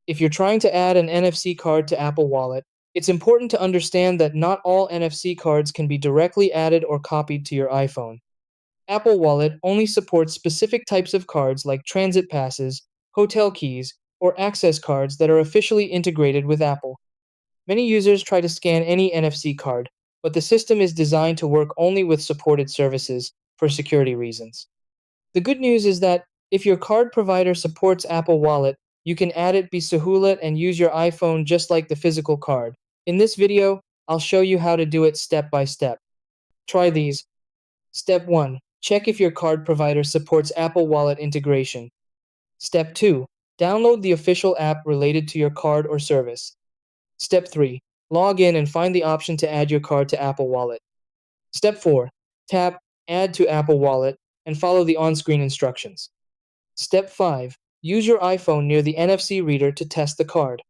If you're trying to add an NFC card to Apple Wallet, it's important to understand that not all NFC cards can be directly added or copied to your iPhone. Apple Wallet only supports specific types of cards like transit passes, hotel keys, or access cards that are officially integrated with Apple. Many users try to scan any NFC card, but the system is designed to work only with supported services for security reasons. The good news is that if your card provider supports Apple Wallet, you can add it Bisuhulat and use your iPhone just like the physical card. In this video, I'll show you how to do it step by step. Try these. Step 1. Check if your card provider supports Apple Wallet integration. Step 2. Download the official app related to your card or service. Step 3. Log in and find the option to add your card to Apple Wallet. Step 4. Tap Add to Apple Wallet and follow the on-screen instructions. Step 5. Use your iPhone near the NFC reader to test the card.